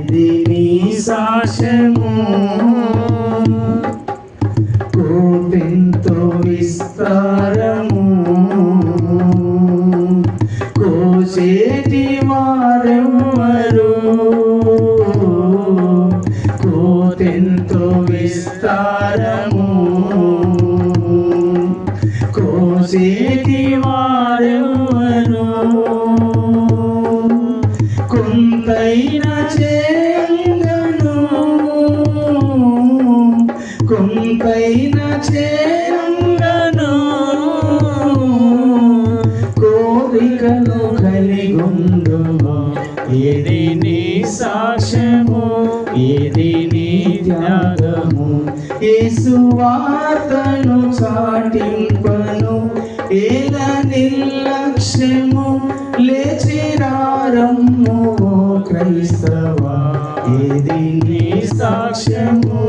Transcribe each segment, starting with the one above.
ఇది నీ సాక్ష్యము కోటెంతో విస్తారము కోసేటి వారెవ్వరు కోటెంతో విస్తారము కోసేటి వారెవ్వరు కొంతైన చేయంగను కొంతైన చేయంగను కోరికను కలిగుండుము ఇది నీ సాక్ష్యము ఇది నీ త్యాగము యేసు వార్తను చాటింపను ఏల నిర్లక్ష్యము లేచిరారమ్ము క్రైస్తవా ఇది నీ సాక్ష్యము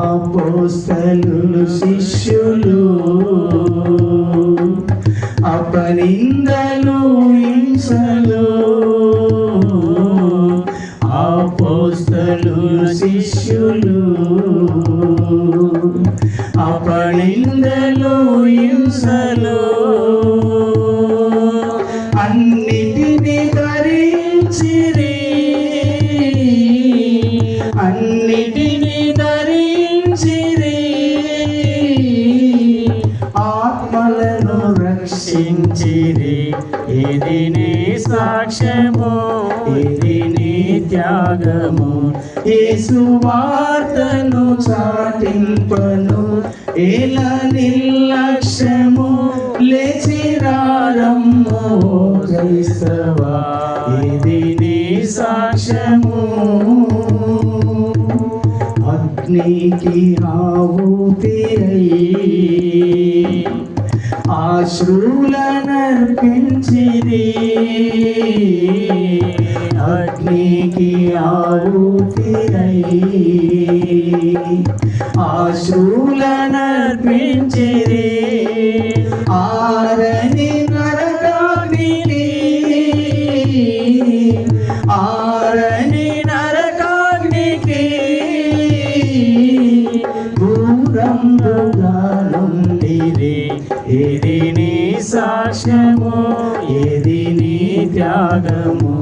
అపోస్తలులు శిష్యులు అపనిందలు హింసలు అపోస్తలులు శిష్యులు అపనిందలు హింసలు అన్నిటిని ధరించిరి అన్నిటిని ధరించిరి ఆత్మలను రక్షించిరి ఇది నీ సాక్ష్యము ఇది నీ త్యాగము యేసు వార్తను చాటింపను ఏల నిర్లక్ష్యము లేచిరారమ్ము క్రైస్తవా ఇది నీ సాక్ష్యము అగ్నికి ఆహుతిరై ఆశ్రులనర్పించిరి అగ్నికి ఆహుతిరై ఆశ్రులనర్పించిరి ఆరని నరకాగ్నికి ఆరని నరకాగ్నికి దూరంగా నుండిరి ఇది నీ సాక్ష్యము ఇది నీ త్యాగము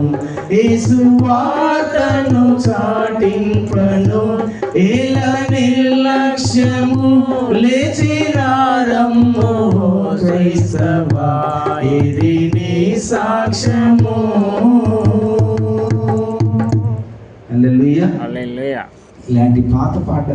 యేసు వార్తను చాటింపను ఏల నిర్లక్ష్యము లేచిరారమ్ము క్రైస్తవా ఇది నీ సాక్ష్యము. హల్లెలూయా. హల్లెలూయా. ఇలాంటి పాత పాట